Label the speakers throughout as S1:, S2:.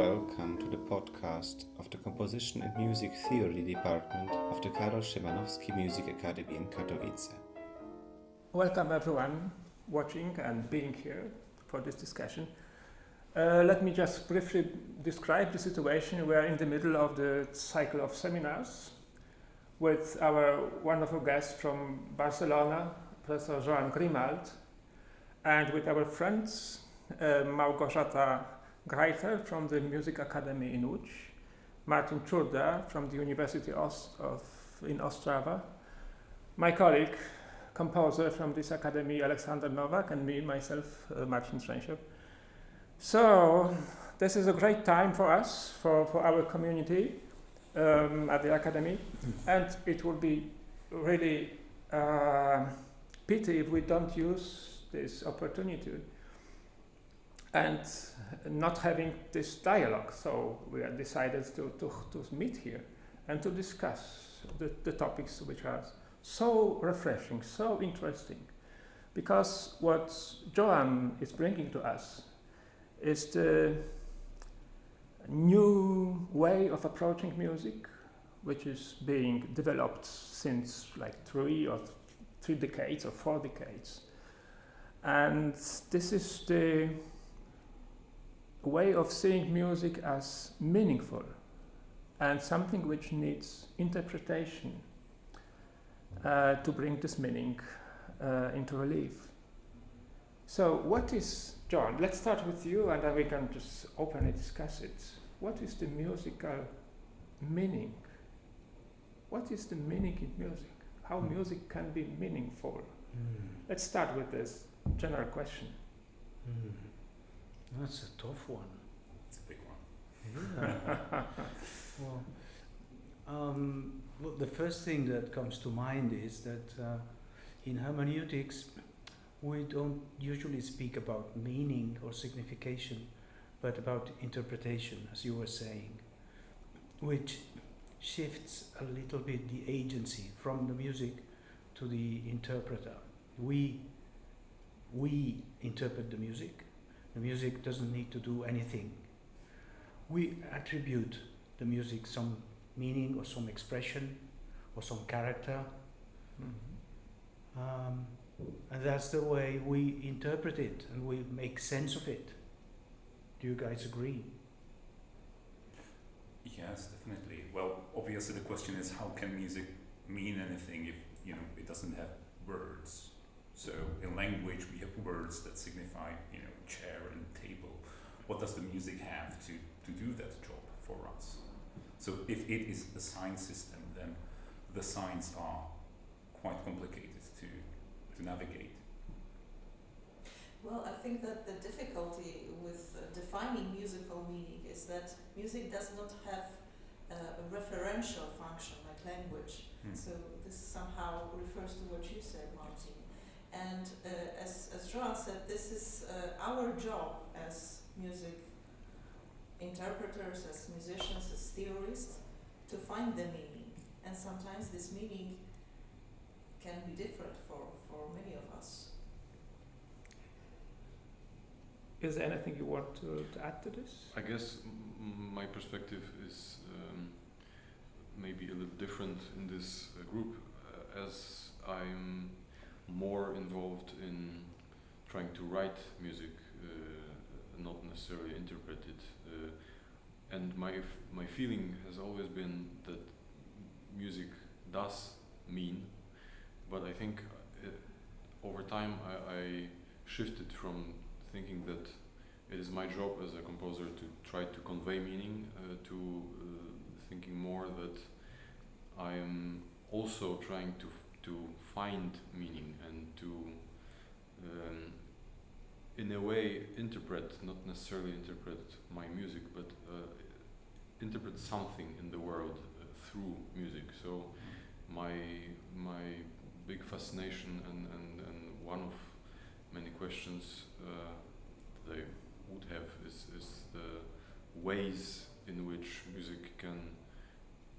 S1: welcome to the podcast of the Composition and Music Theory Department of the Karol Szymanowski Music Academy in Katowice.
S2: Welcome everyone watching and being here for this discussion. Let me just briefly describe the situation. We are in the middle of the cycle of seminars with our wonderful guest from Barcelona, Professor Joan Grimalt, and with our friends Małgorzata Grajter from the Music Academy in Łódź, Marcin Čurda from the University in Ostrava, my colleague, composer from this academy, Alek Nowak, and myself, Marcin Trzęsiok. So this is a great time for us, for our community at the academy, and it would be really pity if we don't use this opportunity and not having this dialogue. So we have decided to meet here and to discuss the topics which are so refreshing, so interesting, because what Joan is bringing to us is the new way of approaching music, which is being developed since like 3 decades or 4 decades. And this is the way of seeing music as meaningful and something which needs interpretation to bring this meaning into relief. So what is, John, let's start with you and then we can just openly discuss it. What is the musical meaning? What is the meaning in music? How music can be meaningful? Let's start with this general question.
S3: That's a tough one.
S4: It's a big one.
S3: Yeah. Well, the first thing that comes to mind is that in hermeneutics, we don't usually speak about meaning or signification, but about interpretation, as you were saying, which shifts a little bit the agency from the music to the interpreter. We interpret the music. The music doesn't need to do anything. We attribute the music some meaning or some expression or some character. And that's the way we interpret it and we make sense of it. Do you guys agree?
S4: Yes, definitely. Well, obviously the question is, how can music mean anything if it doesn't have words? So in language we have words that signify chair and table. What does the music have to do that job for us? So if it is a sign system, then the signs are quite complicated to navigate.
S5: Well, I think that the difficulty with defining musical meaning is that music does not have a referential function like language. So this somehow refers to what you said, Marcin. And as Joan said, this is our job as music interpreters, as musicians, as theorists, to find the meaning. And sometimes this meaning can be different for many of us.
S2: Is there anything you want to add to this?
S6: I guess my perspective is maybe a little different in this group, as I'm more involved in trying to write music, not necessarily interpret it. And my feeling has always been that music does mean, but I think over time I shifted from thinking that it is my job as a composer to try to convey meaning to thinking more that I am also trying to find meaning and to in a way interpret, not necessarily interpret my music, but interpret something in the world through music. So my big fascination and one of many questions that I would have is the ways in which music can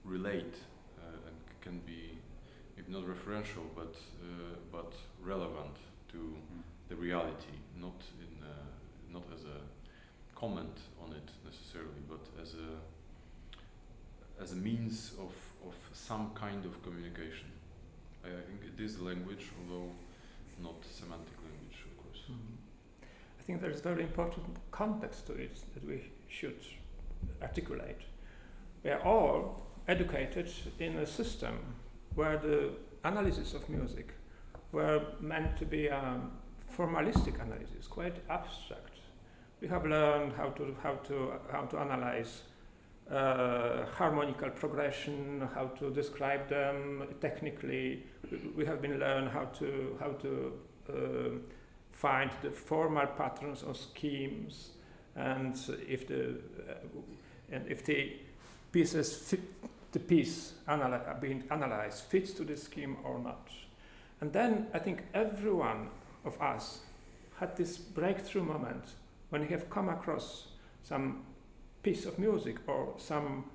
S6: relate and can be, if not referential, but relevant to the reality, not as a comment on it necessarily, but as a means of some kind of communication. I think it is language, although not semantic language, of course.
S2: I think there's very important context to it that we should articulate. We are all educated in a system where the analysis of music were meant to be a formalistic analysis, quite abstract. We have learned how to analyze harmonical progression, how to describe them technically. We have been learned how to find the formal patterns or schemes, and if the pieces fit, the piece being analyzed fits to the scheme or not. And then I think every one of us had this breakthrough moment when he have come across some piece of music or some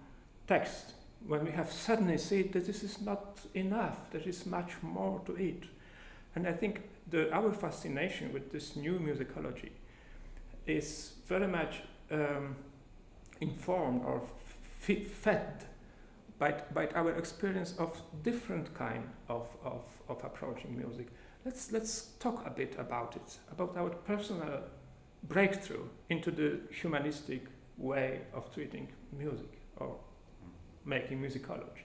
S2: text, when we have suddenly seen that this is not enough, there is much more to it. And I think our fascination with this new musicology is very much informed or fed by our experience of different kind of approaching music. Let's talk a bit about it, about our personal breakthrough into the humanistic way of treating music or making musicology.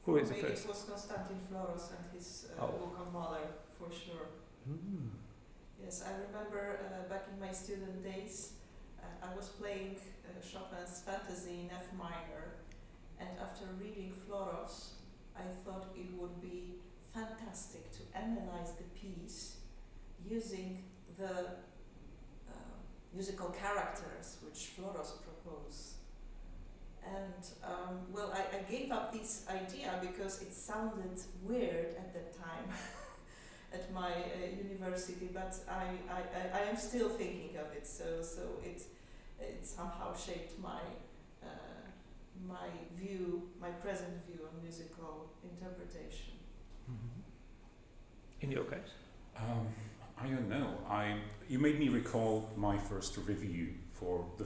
S2: Who is the first?
S5: It was Konstantin Floros and his book on Mahler, for sure. Yes, I remember back in my student days, I was playing Chopin's Fantasy in F minor, and after reading Floros, I thought it would be fantastic to analyze the piece using the musical characters which Floros proposed. And well, I gave up this idea because it sounded weird at that time at my university, but I am still thinking of it, so it somehow shaped my my present view on musical interpretation.
S2: In your case?
S4: I don't know. You made me recall my first review for the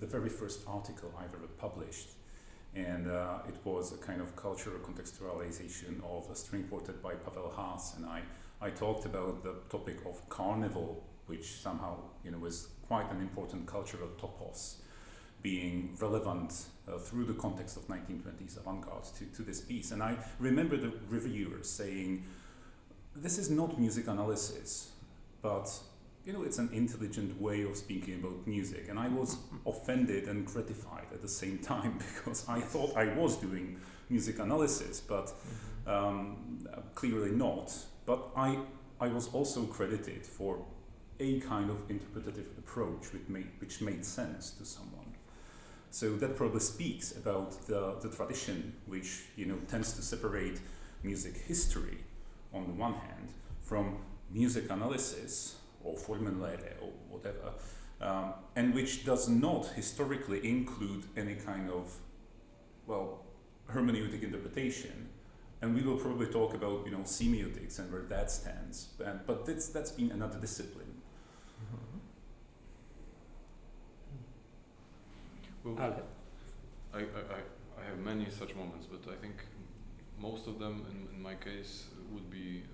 S4: very first article I've ever published, and it was a kind of cultural contextualization of a string quartet by Pavel Haas, and I talked about the topic of carnival, which somehow was quite an important cultural topos, being relevant through the context of 1920s avant-garde to this piece. And I remember the reviewer saying, this is not music analysis, but it's an intelligent way of speaking about music. And I was offended and gratified at the same time, because I thought I was doing music analysis, but clearly not. But I was also credited for a kind of interpretative approach which made sense to someone. So that probably speaks about the tradition which tends to separate music history on the one hand from music analysis or Formenlehre or whatever, and which does not historically include any kind of hermeneutic interpretation. And we will probably talk about semiotics and where that stands, but that's been another discipline.
S6: Well,
S2: Alek.
S6: I have many such moments, but I think most of them, in my case, would be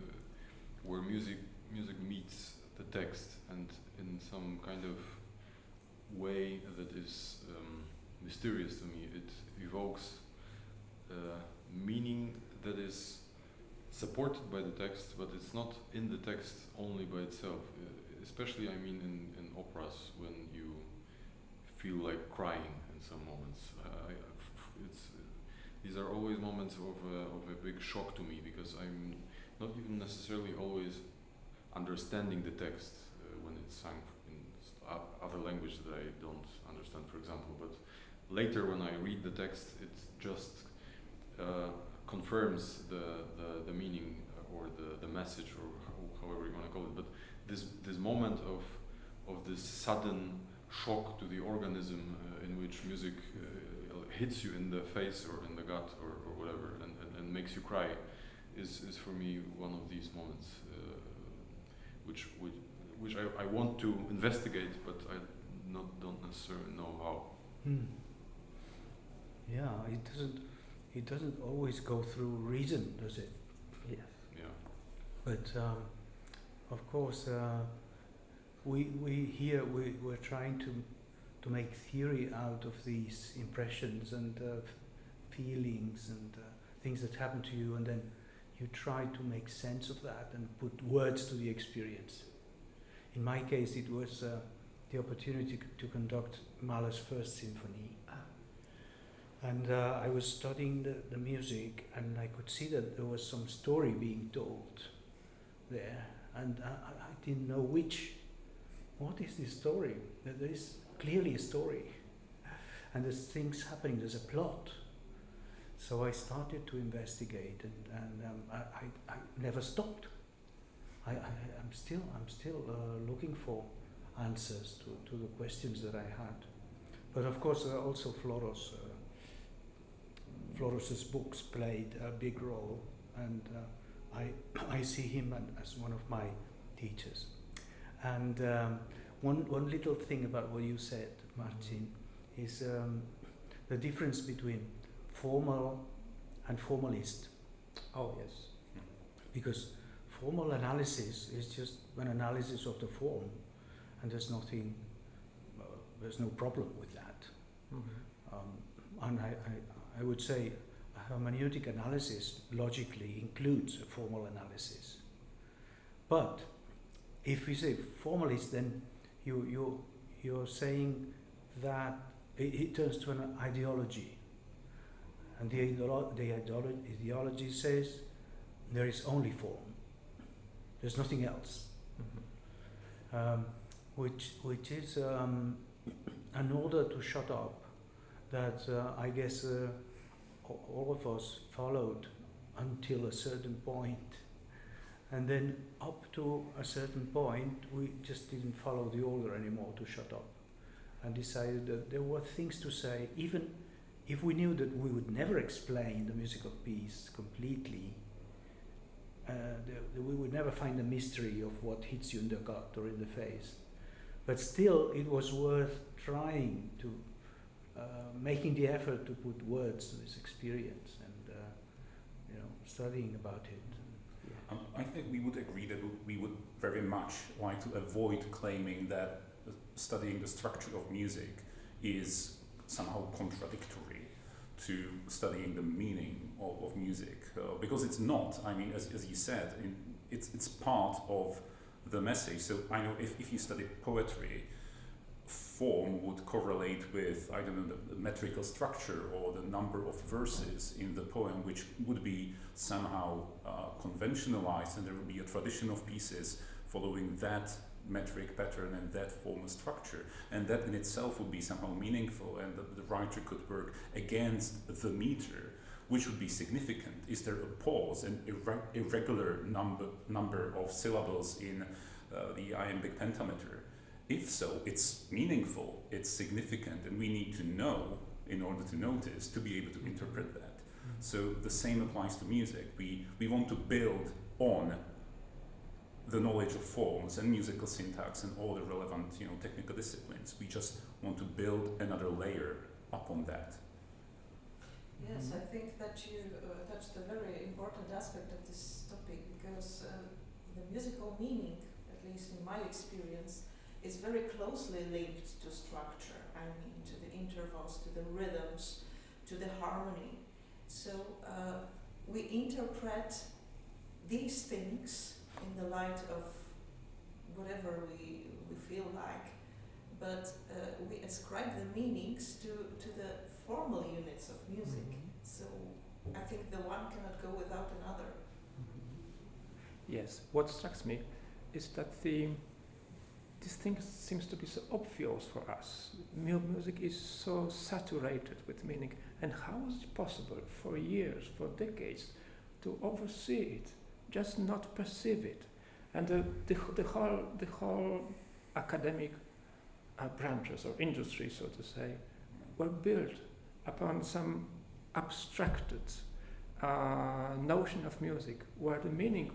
S6: where music meets the text, and in some kind of way that is mysterious to me, it evokes meaning that is supported by the text, but it's not in the text only by itself. Especially, I mean, in operas, when you feel like crying in some moments. These are always moments of a big shock to me, because I'm not even necessarily always understanding the text when it's sung in other language that I don't understand, for example. But later, when I read the text, it just confirms the meaning or the message, or however you want to call it. But this moment of this sudden shock to the organism in which music hits you in the face or in the gut or whatever, and makes you cry, is for me one of these moments which I want to investigate, but I don't necessarily know how.
S3: Yeah, it doesn't always go through reason, does it?
S2: Yes.
S6: Yeah.
S3: But of course, we're trying to make theory out of these impressions and feelings and things that happen to you, and then you try to make sense of that and put words to the experience. In my case, it was the opportunity to conduct Mahler's First Symphony. And I was studying the music, and I could see that there was some story being told there, and I didn't know what is this story? There is clearly a story, and there's things happening, there's a plot. So I started to investigate, and I never stopped. I'm still looking for answers to the questions that I had. But of course, also Floros's books played a big role, and I see him as one of my teachers. And one little thing about what you said, Marcin, is the difference between formal and formalist.
S2: Oh yes.
S3: Because formal analysis is just an analysis of the form, and there's no problem with that. And I would say a hermeneutic analysis logically includes a formal analysis. But if we say formalist, then you're saying that it turns to an ideology. And the ideology says there is only form. There's nothing else. Which is an order to shut up that I guess all of us followed until a certain point. And then up to a certain point, we just didn't follow the order anymore to shut up, and decided that there were things to say, even if we knew that we would never explain the musical piece completely. We would never find the mystery of what hits you in the gut or in the face. But still, it was worth trying to, making the effort to put words to this experience and, studying about it.
S4: I think we would agree that we would very much like to avoid claiming that studying the structure of music is somehow contradictory to studying the meaning of music, because it's not. I mean, as you said, it's part of the message. So I know if you study poetry, form would correlate with, I don't know, the metrical structure or the number of verses in the poem, which would be somehow conventionalized, and there would be a tradition of pieces following that metric pattern and that formal structure, and that in itself would be somehow meaningful, and the writer could work against the meter, which would be significant. Is there a pause, an irregular number of syllables in the iambic pentameter? If so, it's meaningful, it's significant, and we need to know in order to notice, to be able to interpret that. So the same applies to music. We want to build on the knowledge of forms and musical syntax and all the relevant, technical disciplines. We just want to build another layer upon that.
S5: Yes, I think that you touched a very important aspect of this topic, because the musical meaning, at least in my experience, is very closely linked to structure. I mean, to the intervals, to the rhythms, to the harmony. So we interpret these things in the light of whatever we feel like, but we ascribe the meanings to the formal units of music. So I think the one cannot go without another.
S2: Yes, what strikes me is that this thing seems to be so obvious for us. Music is so saturated with meaning, and how is it possible for years, for decades, to oversee it, just not perceive it? And the whole academic branches or industry, so to say, were built upon some abstracted notion of music, where the meaning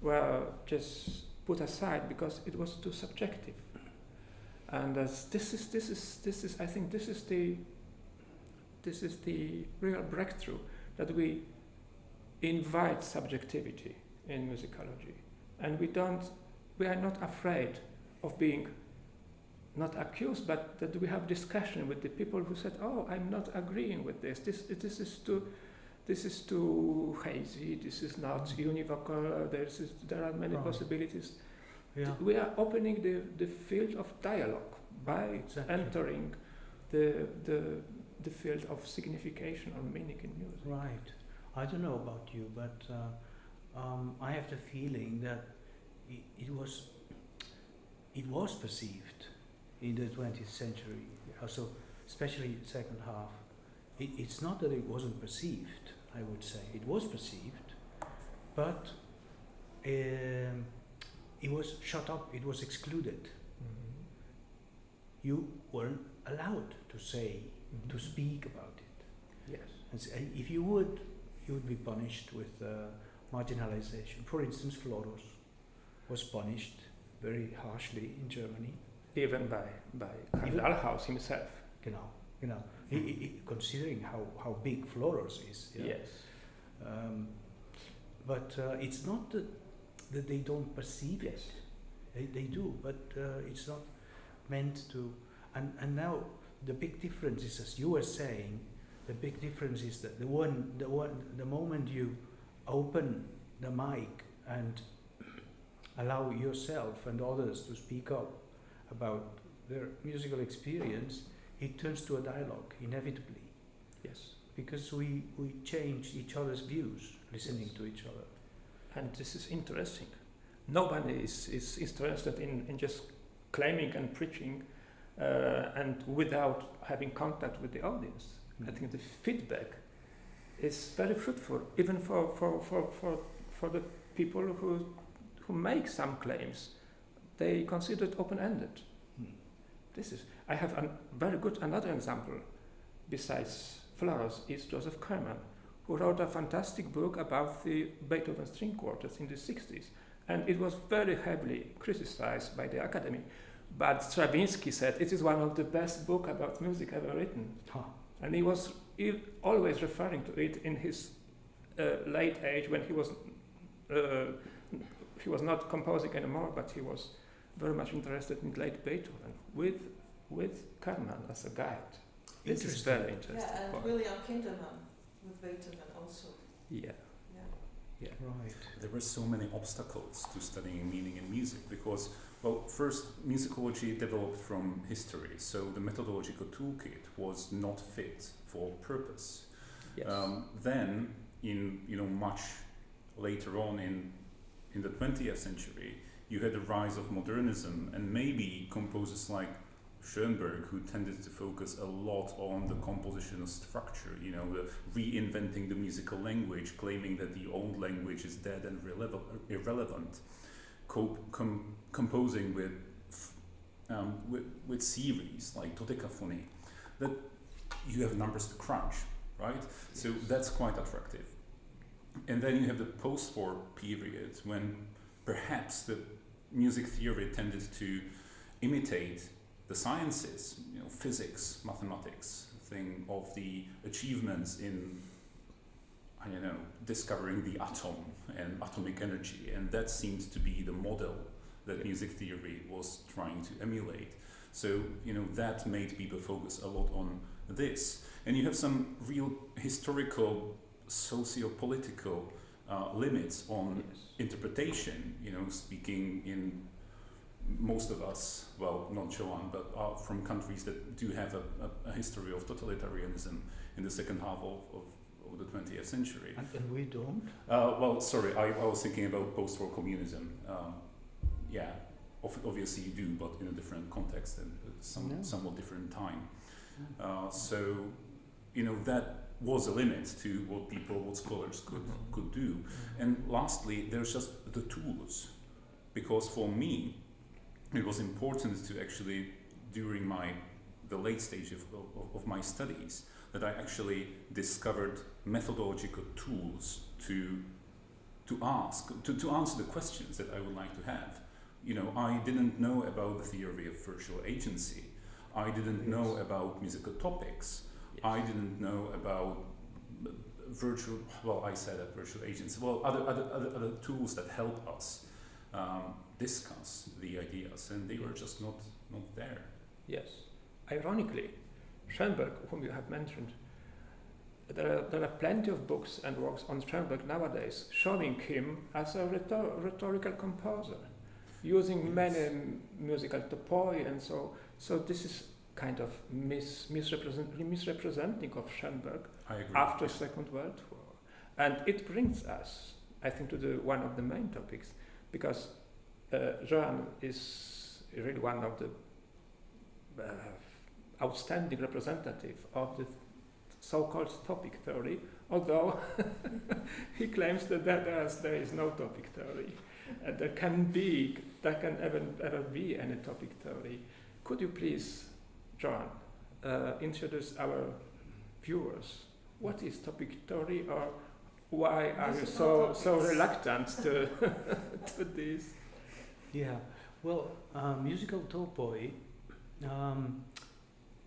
S2: were just put aside because it was too subjective. And this is I think this is the real breakthrough, that we invite subjectivity in musicology, and we are not afraid of being not accused, but that we have discussion with the people who said, "Oh, I'm not agreeing with this. This is too hazy. This is not univocal. There are many possibilities."
S3: Yeah.
S2: We are opening the field of dialogue by entering the field of signification or meaning in music.
S3: Right. I don't know about you, but I have the feeling that it was perceived in the 20th century, also especially second half. It's not that it wasn't perceived, I would say. It was perceived, but it was shut up, it was excluded.
S2: Mm-hmm.
S3: You weren't allowed to say, to speak about it.
S2: Yes.
S3: And so if you would be punished with marginalization. For instance, Floros was punished very harshly in Germany.
S2: Even by Karl himself.
S3: Genau. Considering how big Floros is. Yeah?
S2: Yes.
S3: But it's not that they don't perceive it. They do, but it's not meant to. And now the big difference is, as you were saying, the big difference is that the moment you open the mic and allow yourself and others to speak up about their musical experience, it turns to a dialogue inevitably.
S2: Yes.
S3: Because we change each other's views, listening to each other.
S2: And this is interesting. Nobody is interested in just claiming and preaching and without having contact with the audience. I think the feedback is very fruitful, even for the people who make some claims. They consider it open-ended. I have another example besides Floros is Joseph Kerman, who wrote a fantastic book about the Beethoven string quartets in the 60s, and it was very heavily criticized by the Academy. But Stravinsky said it is one of the best books about music ever written. And he was always referring to it in his late age, when he was not composing anymore, but he was very much interested in late Beethoven with Kerman as a guide. This is very interesting.
S5: Yeah, and
S2: point.
S5: William Kinderman with Beethoven also.
S2: Yeah.
S3: Right.
S4: There were so many obstacles to studying meaning in music because, well, first, musicology developed from history, so the methodological toolkit was not fit for purpose.
S2: Yes.
S4: Then, much later on in the 20th century, you had the rise of modernism, and maybe composers like Schoenberg, who tended to focus a lot on the compositional structure, the reinventing the musical language, claiming that the old language is dead and irrelevant, composing with series like dodecaphony, that you have numbers to crunch, right? Yes. So that's quite attractive. And then you have the post-war period when perhaps the music theory tended to imitate the sciences, physics, mathematics, thing of the achievements in, discovering the atom and atomic energy, and that seems to be the model that music theory was trying to emulate. So, that made people focus a lot on this. And you have some real historical, socio-political limits on interpretation, speaking in most of us, well, not Joan, but from countries that do have a history of totalitarianism in the second half of the 20th century.
S3: And we don't?
S4: Well, sorry, I was thinking about post-war communism. Obviously you do, but in a different context and somewhat different time. So, that was a limit to what scholars could do. And lastly, there's just the tools. Because for me, it was important to actually, during the late stage of my studies, that I actually discovered methodological tools to answer the questions that I would like to have. I didn't know about the theory of virtual agency. I didn't know about musical topics. I didn't know about virtual agency. Well, other tools that help us discuss the ideas, and they were just not there.
S2: Yes. Ironically, Schoenberg, whom you have mentioned, there are plenty of books and works on Schoenberg nowadays showing him as a rhetorical composer, using many musical topoi, and so this is kind of misrepresenting of Schoenberg after Second World War. And it brings us, I think, to one of the main topics, because Joan is really one of the outstanding representative of the so-called topic theory, although he claims that there is no topic theory. There can ever be any topic theory. Could you please, Joan, introduce our viewers? What is topic theory, or why are you so reluctant to this?
S3: Yeah, well, musical topoi.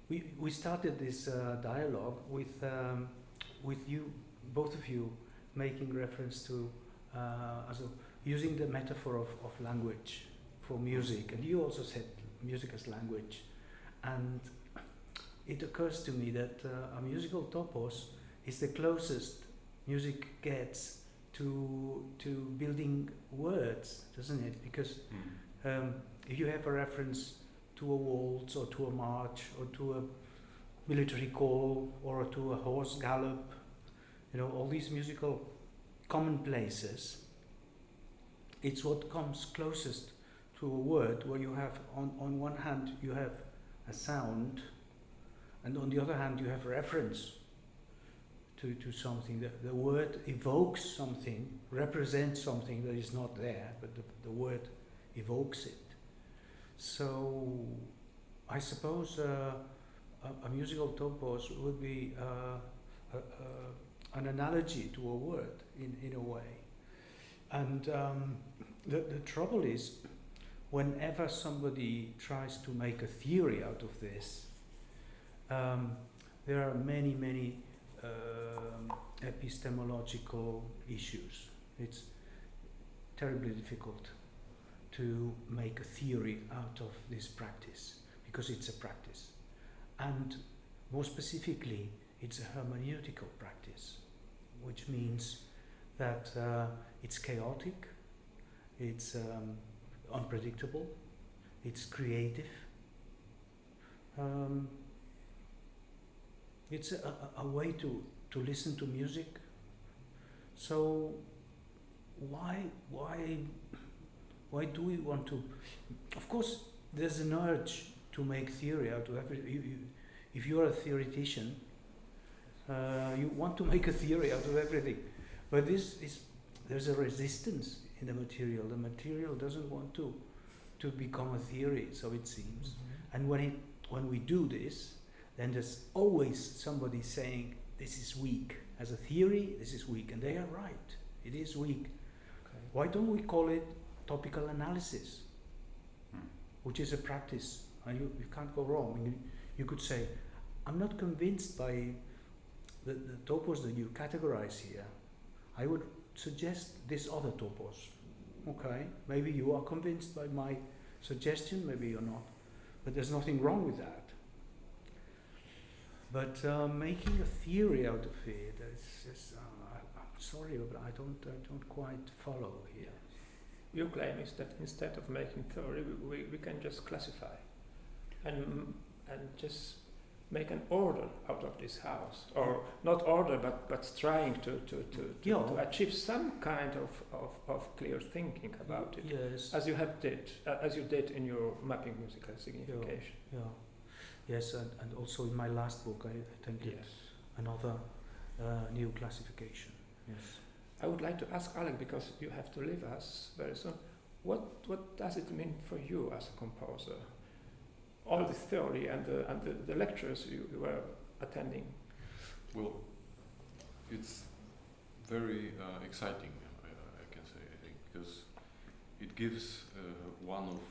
S3: We started this dialogue with you, both of you, making reference to using the metaphor of language for music, and you also said music as language, and it occurs to me that a musical topos is the closest music gets to building words, doesn't it? Because if you have a reference to a waltz or to a march or to a military call or to a horse gallop, all these musical commonplaces, it's what comes closest to a word, where you have on one hand you have a sound, and on the other hand you have reference to something. The word evokes something, represents something that is not there, but the word evokes it. So I suppose a musical topos would be an analogy to a word in a way. And the trouble is, whenever somebody tries to make a theory out of this, there are many epistemological issues. It's terribly difficult to make a theory out of this practice, because it's a practice. And more specifically, it's a hermeneutical practice, which means that it's chaotic, it's unpredictable, it's creative. It's a way to listen to music. So why do we want to? Of course, there's an urge to make theory out of everything. If you're a theoretician, you want to make a theory out of everything. But there's a resistance in the material. The material doesn't want to become a theory, so it seems. Mm-hmm. And when we do this, then there's always somebody saying, this is weak. As a theory, this is weak. And they are right. It is weak. Okay. Why don't we call it topical analysis, which is a practice, and you can't go wrong. I mean, you could say, I'm not convinced by the topos that you categorize here. I would suggest this other topos. Okay, maybe you are convinced by my suggestion, maybe you're not, but there's nothing wrong with that. But making a theory out of it, I'm sorry, but I don't quite follow here.
S2: Your claim is that instead of making theory, we can just classify and just make an order out of this house, or not order, but trying to achieve some kind of clear thinking about it.
S3: Yes,
S2: as you did in your mapping musical signification.
S3: Yeah. Yes, and also in my last book, I attempted another new classification. Yes.
S2: I would like to ask Alek, because you have to leave us very soon. What does it mean for you as a composer? All this theory and the lectures you were attending.
S6: Well, it's very exciting, I can say, I think, because it gives one of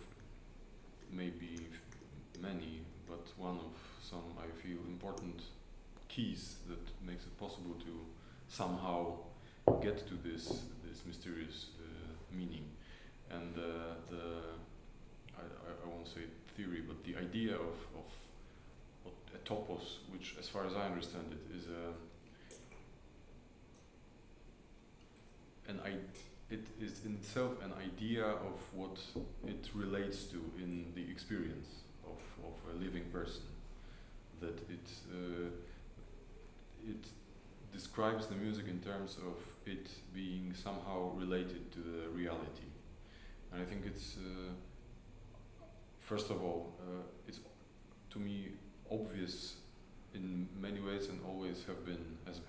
S6: maybe many, but one of some, I feel, important keys that makes it possible to somehow get to this mysterious meaning. And I won't say theory, but the idea of a topos, which, as far as I understand it, is it is in itself an idea of what it relates to in the experience of a living person. That it describes the music in terms of it being somehow related to the reality. And I think it's first of all, it's to me obvious in many ways, and always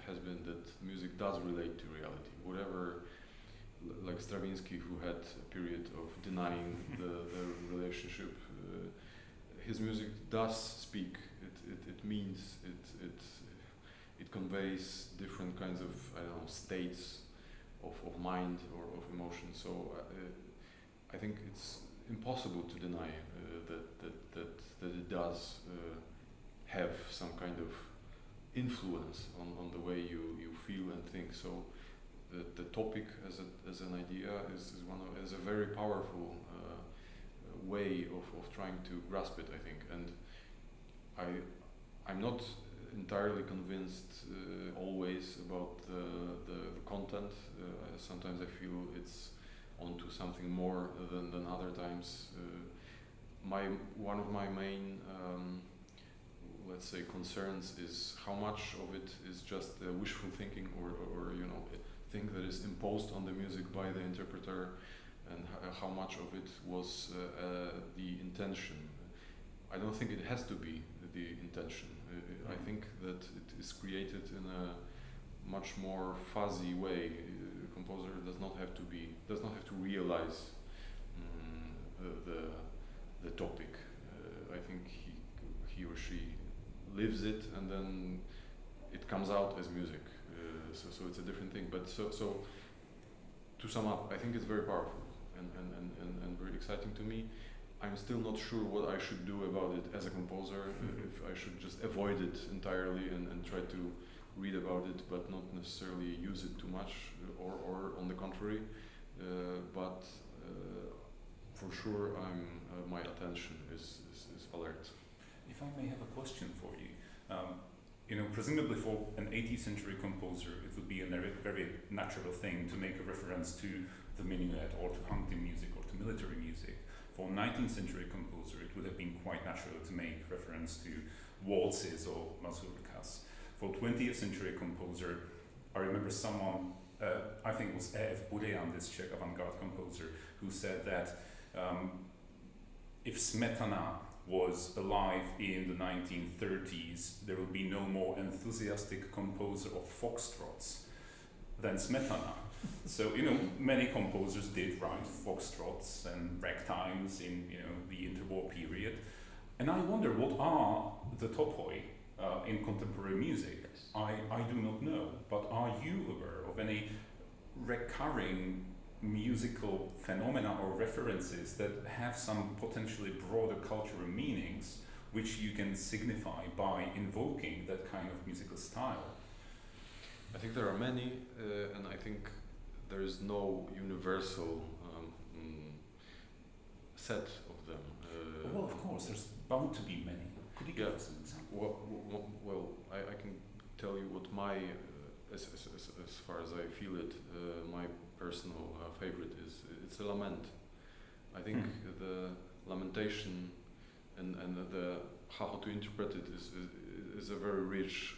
S6: has been, that music does relate to reality. Whatever, like Stravinsky, who had a period of denying the relationship, his music does speak. It means it conveys different kinds of, I don't know, states of mind or of emotion. So I think it's impossible to deny that it does have some kind of influence on the way you feel and think. So the topic as an idea is a very powerful way of trying to grasp it, I think. And I'm not entirely convinced always about the content. Sometimes I feel it's onto something more than other times. One of my main let's say concerns is how much of it is just wishful thinking or you know, a thing that is imposed on the music by the interpreter, and how much of it was the intention. I don't think it has to be the intention. I think that it is created in a much more fuzzy way. A composer does not have to realize the topic. I think he or she lives it, and then it comes out as music. So it's a different thing. But so to sum up, I think it's very powerful and very exciting to me. I'm still not sure what I should do about it as a composer. If I should just avoid it entirely and try to read about it, but not necessarily use it too much, or on the contrary. But for sure, my attention is alert.
S4: If I may have a question for you. You know, presumably for an 18th century composer, it would be a very natural thing to make a reference to the minuet or to hunting music or to military music. For a 19th century composer, it would have been quite natural to make reference to waltzes or mazurkas. For 20th century composer, I remember someone, I think it was E.F. Burejan, this Czech avant-garde composer, who said that if Smetana was alive in the 1930s, there would be no more enthusiastic composer of foxtrots than Smetana. So, you know, many composers did write foxtrots and ragtimes in, you know, the interwar period. And I wonder, what are the topoi in contemporary music? I do not know, but are you aware of any recurring musical phenomena or references that have some potentially broader cultural meanings which you can signify by invoking that kind of musical style?
S6: I think there are many, and I think there is no universal set of them.
S4: Well, of course, there's bound to be many. Could you give us an example?
S6: Well, I can tell you what my, as far as I feel it, my personal favorite is. It's a lament. I think the lamentation and the how to interpret it is a very rich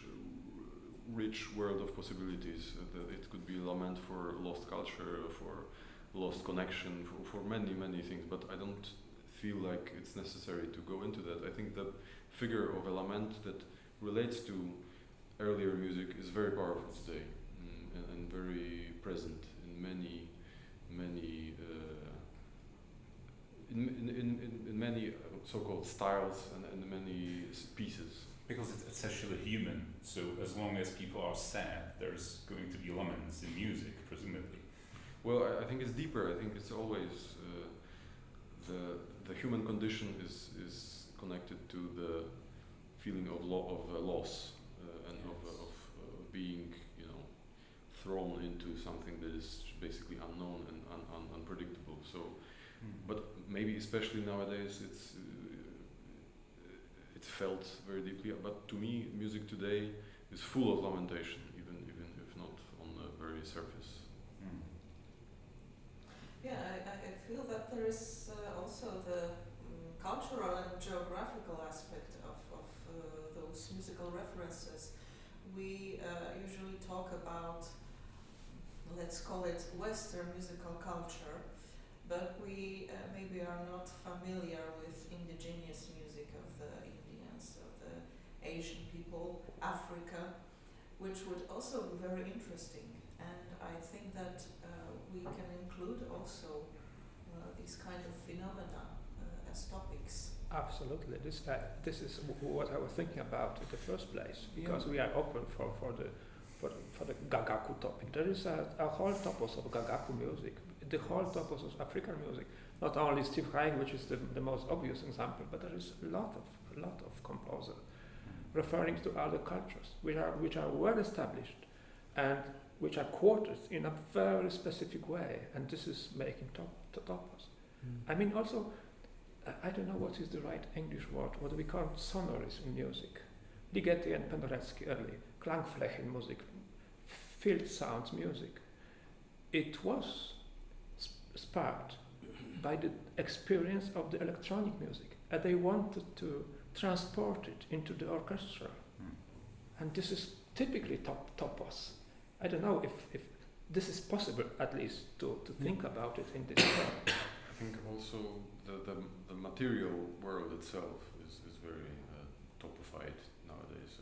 S6: world of possibilities. It could be a lament for lost culture, for lost connection, for many things, but I don't feel like it's necessary to go into that. I think the figure of a lament that relates to earlier music is very powerful today, and very present in many in many so-called styles and many pieces.
S4: Because it's essentially human, so as long as people are sad, there's going to be laments in music, presumably.
S6: Well, I think it's deeper. I think it's always the human condition is connected to the feeling of loss and of being, you know, thrown into something that is basically unknown and unpredictable. So, but maybe especially nowadays, it's felt very deeply. But to me, music today is full of lamentation, even if not on the very surface.
S5: Yeah, I feel that there is also the cultural and geographical aspect of those musical references. We usually talk about, let's call it Western musical culture, but we maybe are not familiar with indigenous music of the Indians, of the Asian people, Africa, which would also be very interesting. And I think that we can include also these kind of phenomena as topics.
S2: Absolutely. This is what I was thinking about in the first place, because we are open for the Gagaku topic. There is a whole topos of Gagaku music, the whole topos of African music. Not only Steve Reich, which is the most obvious example, but there is a lot of composers referring to other cultures, which are well established and which are quoted in a very specific way, and this is making topos. I mean, also, I don't know what is the right English word, what we call sonoris in music. Ligeti and Penderecki early, Klangflächenmusik, field sounds music. It was sparked by the experience of the electronic music, and they wanted to transport it into the orchestra. And this is typically topos. I don't know if this is possible, at least, to think about it in this way.
S6: I think also the material world itself is very topified nowadays.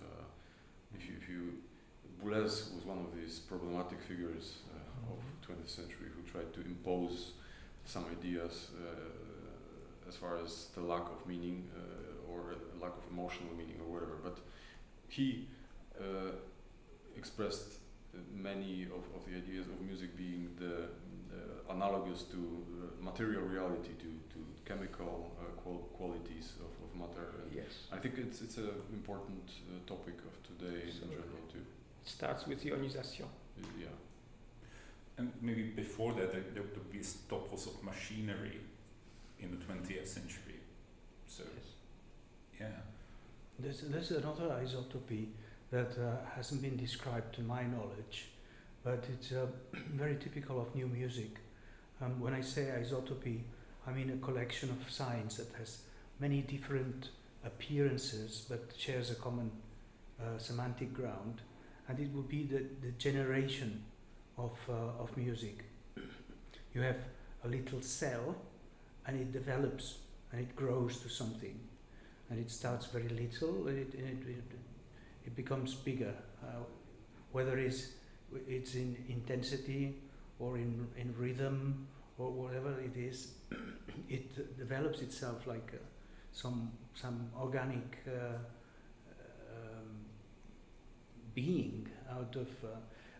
S6: If you Boulez was one of these problematic figures of 20th century who tried to impose some ideas as far as the lack of meaning or lack of emotional meaning or whatever. But he expressed many of the ideas of music being the analogous to material reality, to chemical qualities of matter. And
S2: yes.
S6: I think it's an important topic of today in general too.
S2: It starts with ionization.
S6: Yeah.
S4: And maybe before that, there would be topos of machinery in the 20th century. So, yeah.
S3: There's another isotopy that hasn't been described to my knowledge, but it's very typical of new music. When I say isotopy, I mean a collection of signs that has many different appearances but shares a common semantic ground, and it would be the generation of music. You have a little cell, and it develops and it grows to something, and it starts very little and it becomes bigger, whether it's in intensity or in rhythm or whatever it is. It develops itself like some organic being out of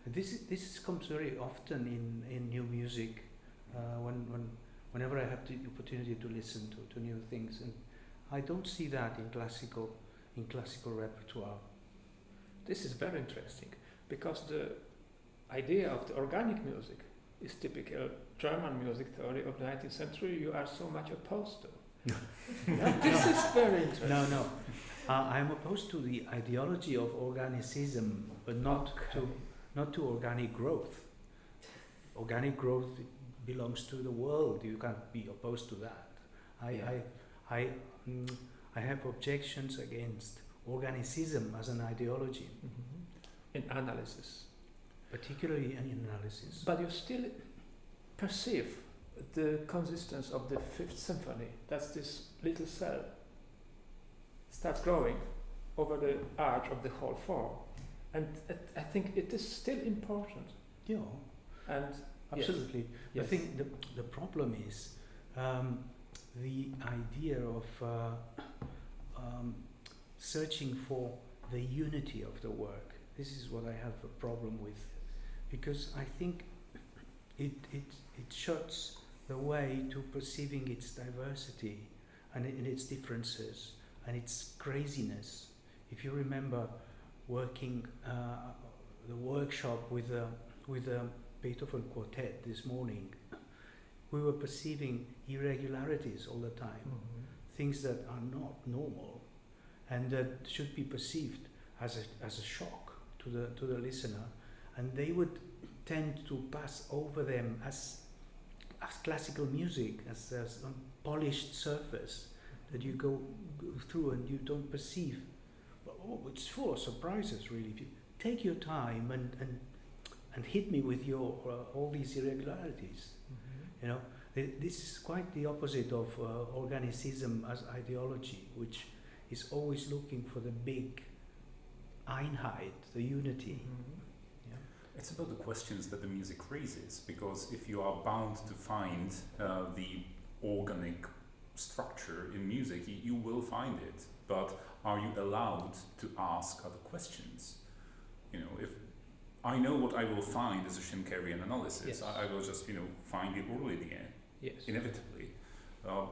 S3: this comes very often in new music whenever I have the opportunity to listen to new things, and I don't see that in classical repertoire.
S2: This is very interesting, because the idea of the organic music is typical German music theory of the 19th century you are so much opposed to. This is very interesting.
S3: No. I'm opposed to the ideology of organicism, but not to organic growth. Organic growth belongs to the world. You can't be opposed to that. I have objections against organicism as an ideology.
S2: In analysis.
S3: Particularly in analysis.
S2: But you still perceive the consistence of the Fifth Symphony. That's this little cell. Starts growing over the arch of the whole form. And I think it is still important.
S3: Yeah.
S2: And
S3: absolutely.
S2: Yes.
S3: I think the problem is the idea of searching for the unity of the work. This is what I have a problem with, because I think it shuts the way to perceiving its diversity and its differences and its craziness. If you remember working the workshop with a Beethoven quartet this morning, we were perceiving irregularities all the time, things that are not normal and that should be perceived as a shock to the listener, and they would tend to pass over them as classical music, as a polished surface that you go through and you don't perceive. But, it's full of surprises, really. If you take your time and hit me with your all these irregularities, you know, this is quite the opposite of Organicism as ideology, which is always looking for the big Einheit, the unity.
S4: It's about the questions that the music raises, because if you are bound to find the organic structure in music, you will find it. But are you allowed to ask other questions? You know, if I know what I will find as a Schenkerian analysis,
S3: Yes.
S4: I will just find it Urlidian, inevitably.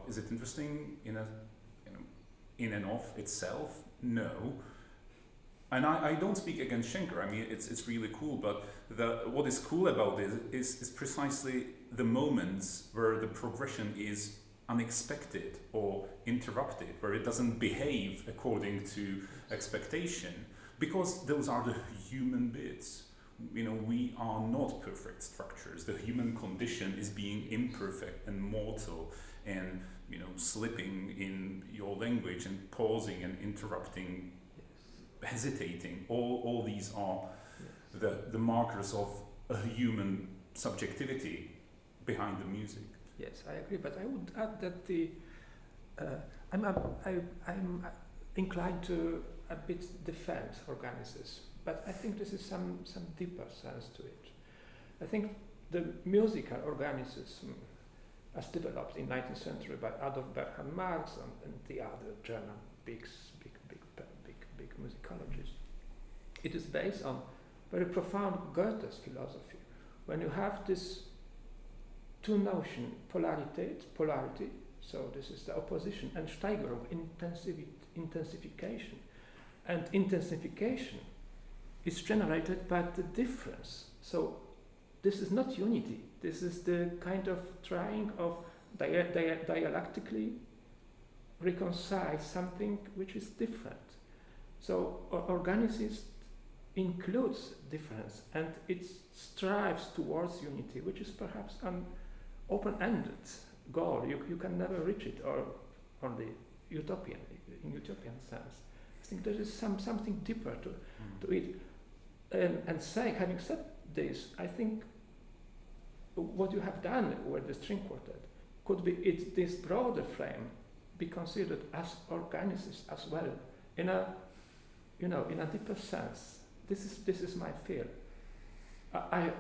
S4: Is it interesting in and of itself? No. And I don't speak against Schenker. I mean, it's really cool, but what is cool about it is precisely the moments where the progression is unexpected or interrupted, where it doesn't behave according to expectation, because those are the human bits. You know, we are not perfect structures. The human condition is being imperfect and mortal, and slipping in your language and pausing and interrupting. Hesitating, all these are the markers of a human subjectivity behind the music.
S2: Yes, I agree, but I would add that I'm inclined to a bit defend Organicism, but I think this is some deeper sense to it. I think the musical Organicism, as developed in 19th century by Adolf Bernhard Marx and the other German big musicologists, it is based on very profound Goethe's philosophy. When you have this two notion, polarity, so this is the opposition, and Steigerung, intensification. And intensification is generated by the difference. So this is not unity. This is the kind of trying of dialectically reconcile something which is different. So Organicism includes difference and it strives towards unity, which is perhaps an open-ended goal. You can never reach it, or on the in utopian sense. I think there is something deeper to it. And having said this, I think what you have done with the string quartet could be this broader frame be considered as Organicism as well, in a deeper sense. This is my feel. I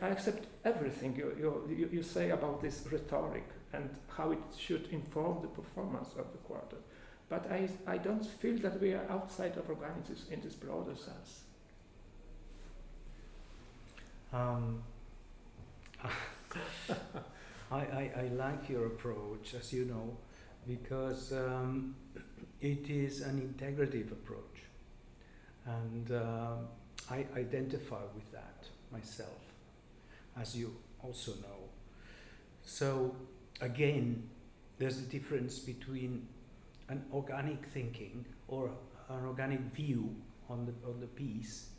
S2: accept everything you say about this rhetoric and how it should inform the performance of the quartet, but I don't feel that we are outside of Organicism in this broader sense.
S3: I like your approach, as you know, because it is an integrative approach, and I identify with that myself, as you also know. So again, there's a difference between an organic thinking or an organic view on the piece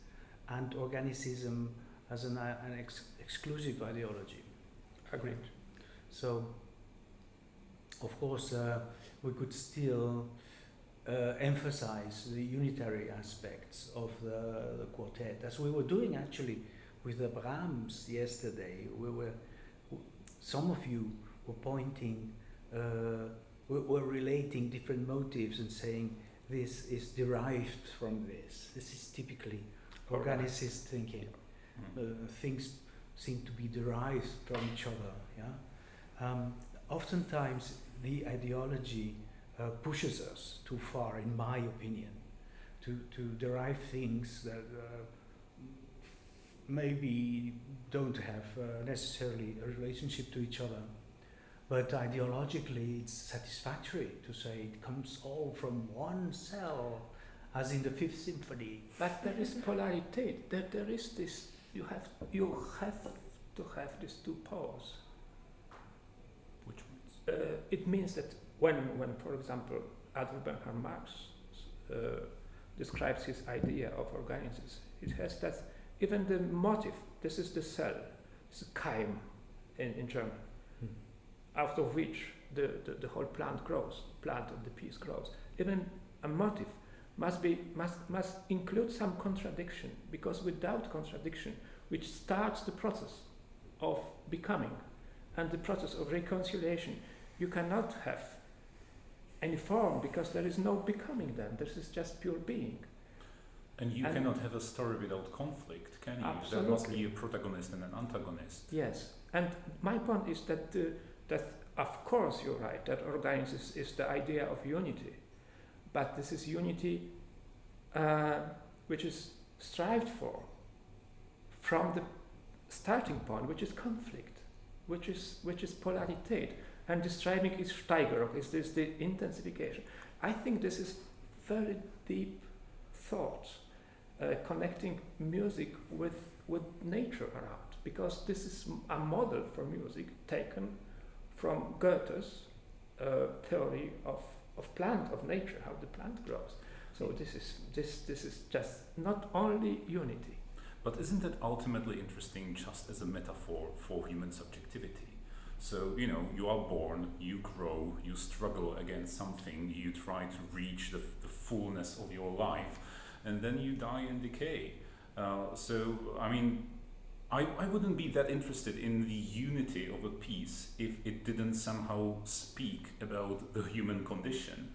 S3: and Organicism as an exclusive ideology.
S2: Agreed.
S3: So, of course, we could still emphasize the unitary aspects of the quartet, as we were doing actually with the Brahms yesterday. Some of you were pointing, were relating different motives and saying this is derived from this. This is typically organicist thinking. Things seem to be derived from each other. Yeah. Oftentimes, the ideology pushes us too far, in my opinion, to derive things that maybe don't have necessarily a relationship to each other, but ideologically it's satisfactory to say it comes all from one cell, as in the Fifth Symphony.
S2: But there is polarity. There is this. You have to have these two poles.
S4: Which means?
S2: It means that when for example, Adolf Bernhard Marx describes his idea of organisms, it has that even the motive. This is the cell. It's a Keim in German, out of which the whole plant grows. Plant of the piece grows. Even a motive must include some contradiction, because without contradiction, which starts the process of becoming and the process of reconciliation, you cannot have any form, because there is no becoming then. This is just pure being.
S4: And you cannot have a story without conflict, can you?
S2: Absolutely.
S4: There must be a protagonist and an antagonist.
S2: Yes, and my point is that of course you're right, that organism is the idea of unity, but this is unity which is strived for from the starting point, which is conflict, which is polarity, and the striving is Steigerung, is this the intensification. I think this is very deep thought, connecting music with nature around, because this is a model for music taken from Goethe's theory of plant, of nature, how the plant grows. So this is just not only unity.
S4: But isn't it ultimately interesting just as a metaphor for human subjectivity? So, you are born, you grow, you struggle against something, you try to reach the fullness of your life, and then you die and decay. I wouldn't be that interested in the unity of a piece if it didn't somehow speak about the human condition.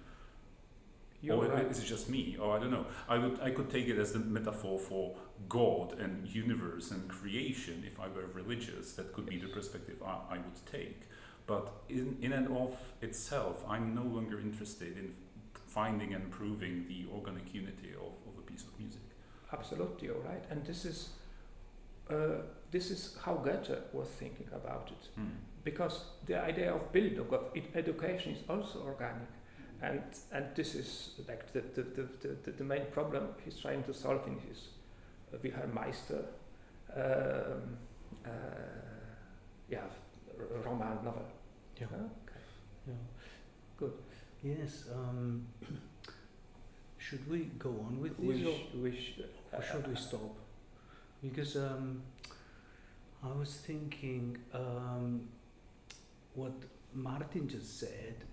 S4: Or is it just me? Or I don't know. I could take it as the metaphor for God and universe and creation if I were religious. That could be the perspective I would take. But in and of itself, I'm no longer interested in finding and proving the organic unity of a piece of music.
S2: Absolutely, you're right. And this is how Goethe was thinking about it. Because the idea of Bildung, of education, is also organic. And this is like the main problem he's trying to solve in his Wilhelm Meister Roman novel.
S3: Yeah.
S2: Okay.
S3: Yeah.
S2: Good.
S3: Yes. Should we go on with this, or should we stop? Because I was thinking what Martin just said.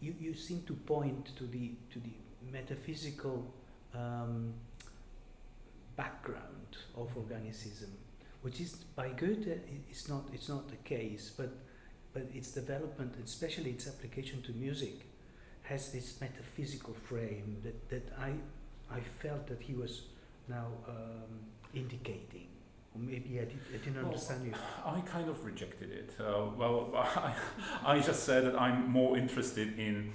S3: You seem to point to the metaphysical background of organicism, which is by Goethe it's not the case, but its development, especially its application to music, has this metaphysical frame that I felt that he was now indicating. Or maybe I didn't understand you.
S4: I kind of rejected it. I just said that I'm more interested in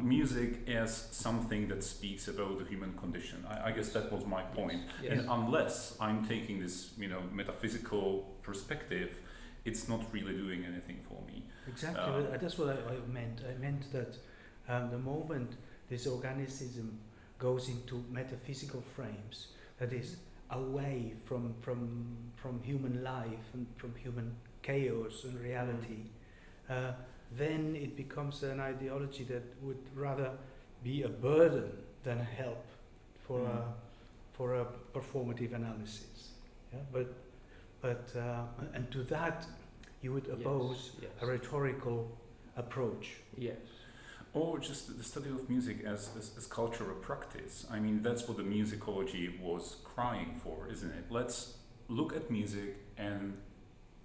S4: music as something that speaks about the human condition. I guess that was my point.
S2: Yes.
S4: And unless I'm taking this, metaphysical perspective, it's not really doing anything for me.
S3: Exactly. That's what I meant. I meant that the moment this organicism goes into metaphysical frames, that is, away from human life and from human chaos and reality, then it becomes an ideology that would rather be a burden than a help for a performative analysis. Yeah? But and to that you would oppose a rhetorical approach.
S2: Yes.
S4: Or just the study of music as cultural practice. I mean, that's what the musicology was crying for, isn't it? Let's look at music and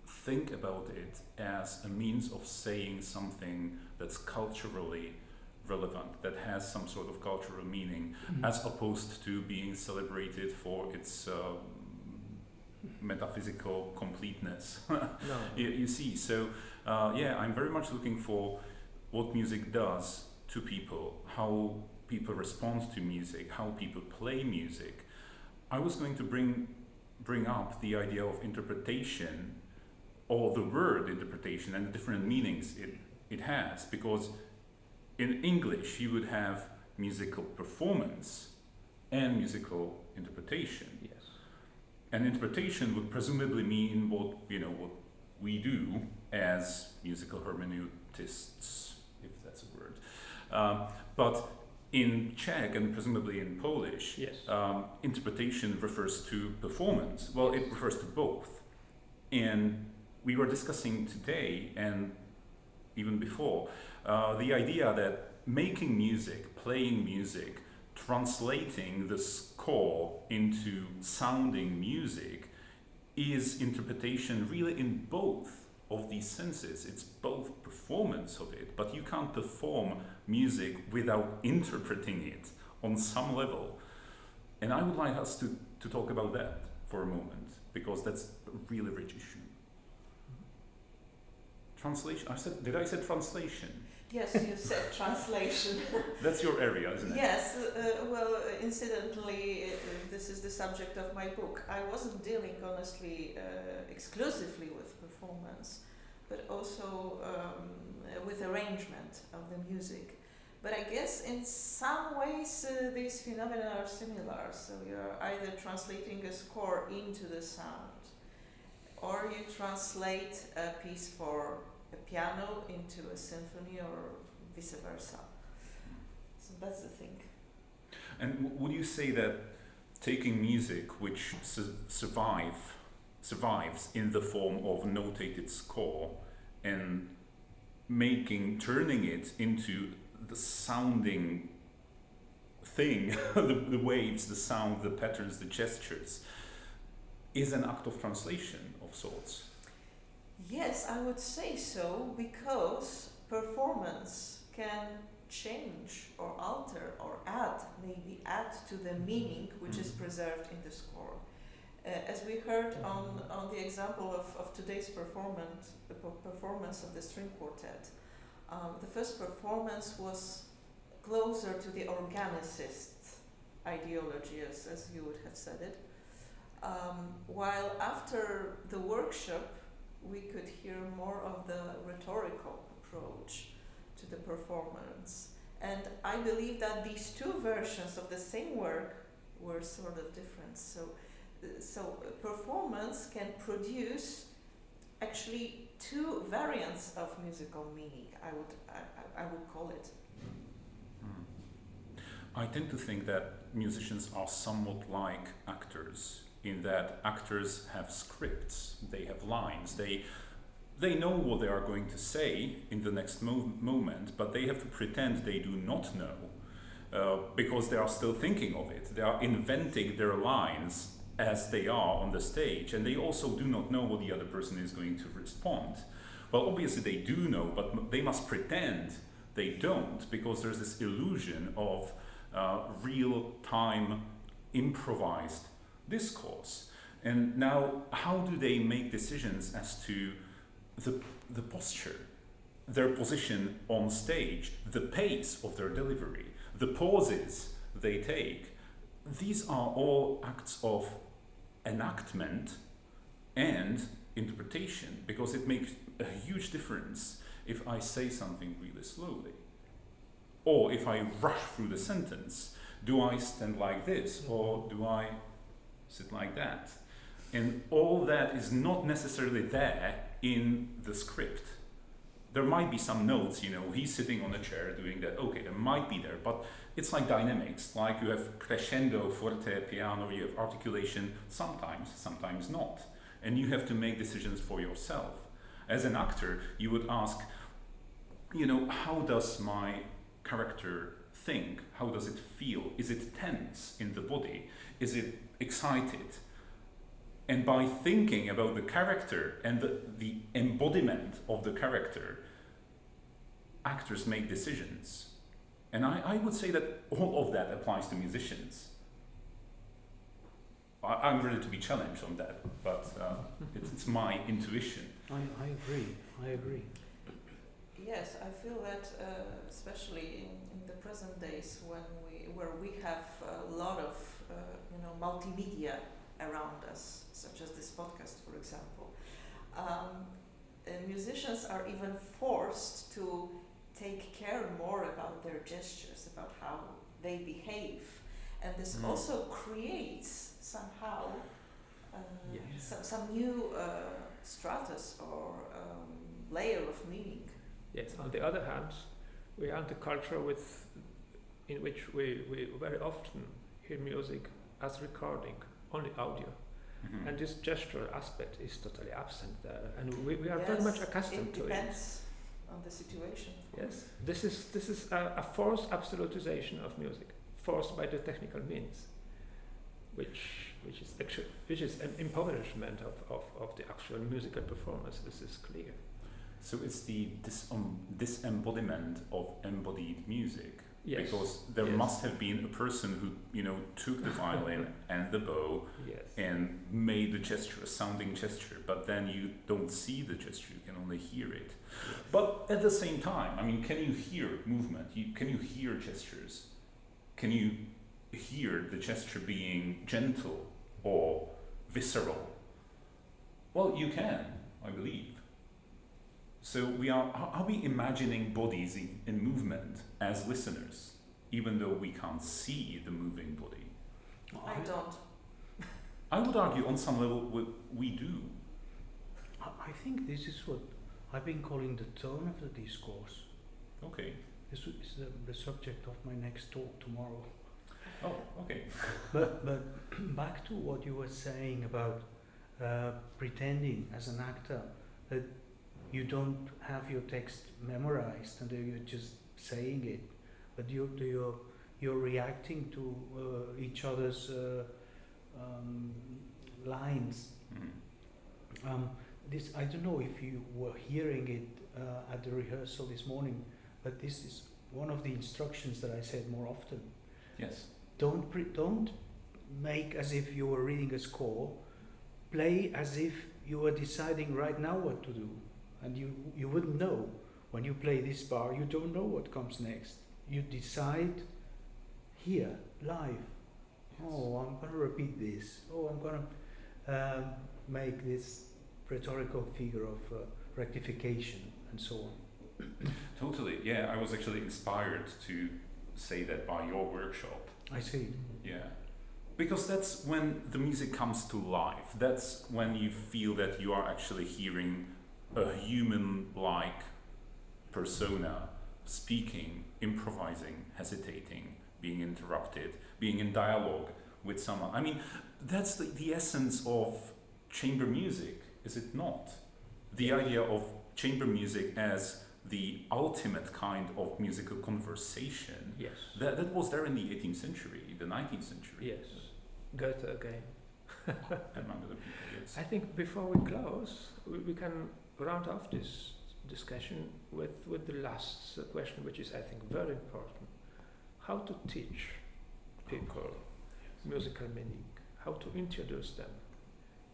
S4: think about it as a means of saying something that's culturally relevant, that has some sort of cultural meaning, as opposed to being celebrated for its metaphysical completeness.
S2: No.
S4: You see, so I'm very much looking for what music does to people, how people respond to music, how people play music, I was going to bring up the idea of interpretation, or the word interpretation, and the different meanings it has, because in English you would have musical performance and musical interpretation.
S3: Yes.
S4: And interpretation would presumably mean what we do as musical hermeneutists, if that's a word. But in Czech and presumably in Polish,
S3: Yes.
S4: Interpretation refers to performance. Well, it refers to both. And we were discussing today and even before the idea that making music, playing music, translating the score into sounding music is interpretation really in both of these senses. It's both performance of it, but you can't perform music without interpreting it on some level. And I would like us to talk about that for a moment, because that's a really rich issue. Translation, did I say translation?
S5: Yes, you said translation.
S4: That's your area, isn't it?
S5: Yes, well, incidentally, this is the subject of my book. I wasn't dealing, honestly, exclusively with performance, but also with arrangement of the music. But I guess in some ways these phenomena are similar. So you're either translating a score into the sound, or you translate a piece for a piano into a symphony, or vice versa. So that's the thing.
S4: And would you say that taking music which survives in the form of notated score and turning it into the sounding thing, the waves, the sound, the patterns, the gestures, is an act of translation of sorts?
S5: Yes, I would say so, because performance can change or alter or add to the meaning which is preserved in the score. As we heard on the example of today's performance, the performance of the string quartet, the first performance was closer to the organicist ideology, as you would have said it, while after the workshop we could hear more of the rhetorical approach to the performance. And I believe that these two versions of the same work were sort of different. So performance can produce actually two variants of musical meaning, I would call it.
S4: I tend to think that musicians are somewhat like actors, in that actors have scripts, they have lines, they know what they are going to say in the next moment, but they have to pretend they do not know, because they are still thinking of it. They are inventing their lines as they are on the stage, and they also do not know what the other person is going to respond. Well, obviously they do know, but they must pretend they don't, because there's this illusion of real-time improvised discourse. And now, how do they make decisions as to the posture, their position on stage, the pace of their delivery, the pauses they take? These are all acts of enactment and interpretation, because it makes a huge difference if I say something really slowly, or if I rush through the sentence. Do I stand like this, or do I sit like that? And all that is not necessarily there in the script. There might be some notes, he's sitting on a chair doing that. Okay, there might be there, but it's like dynamics. Like you have crescendo, forte, piano, you have articulation, sometimes not. And you have to make decisions for yourself. As an actor, you would ask, how does my character think? How does it feel? Is it tense in the body? Is it excited? And by thinking about the character and the embodiment of the character, actors make decisions. And I would say that all of that applies to musicians. I'm ready to be challenged on that, but it's my intuition.
S3: I agree.
S5: Yes, I feel that especially in the present days where we have a lot of multimedia around us, such as this podcast, for example, musicians are even forced to take care more about their gestures, about how they behave, and this also creates somehow some new stratus or layer of meaning.
S2: Yes, on the other hand, we are in the culture in which we very often hear music as recording, only audio.
S4: Mm-hmm.
S2: And this gestural aspect is totally absent there. And we are very much accustomed to it.
S5: It depends on the situation.
S2: Yes, this is a forced absolutization of music, forced by the technical means, which is an impoverishment of the actual musical performance. This is clear.
S4: So it's the disembodiment of embodied music.
S2: Yes.
S4: Because there must have been a person who, took the violin and the bow and made the gesture, a sounding gesture, but then you don't see the gesture, you can only hear it. But at the same time, can you hear movement? Can you hear gestures? Can you hear the gesture being gentle or visceral? Well, you can, I believe. So are we imagining bodies in movement as listeners, even though we can't see the moving body?
S5: I don't.
S4: I would argue on some level we do.
S3: I think this is what I've been calling the tone of the discourse.
S4: Okay.
S3: This is the subject of my next talk tomorrow.
S4: Oh, okay.
S3: But back to what you were saying about pretending as an actor that you don't have your text memorized and you're just saying it, but you're reacting to each other's lines. This, I don't know if you were hearing it at the rehearsal this morning, but this is one of the instructions that I said more often.
S4: Yes.
S3: Don't make as if you were reading a score. Play as if you were deciding right now what to do. And you wouldn't know. When you play this bar, you don't know what comes next. You decide here, live. Yes. Oh, I'm going to repeat this. Oh, I'm going to make this rhetorical figure of rectification and so on.
S4: Totally, yeah. I was actually inspired to say that by your workshop.
S3: I see.
S4: Yeah. Because that's when the music comes to life. That's when you feel that you are actually hearing a human-like persona speaking, improvising, hesitating, being interrupted, being in dialogue with someone. That's the essence of chamber music, is it not? The idea of chamber music as the ultimate kind of musical conversation.
S2: Yes.
S4: That was there in the 18th century, the 19th century.
S2: Yes. Goethe again.
S4: Among other people, yes.
S2: I think before we close, we can round off this discussion with the last question, which is, I think, very important. How to teach people musical meaning, how to introduce them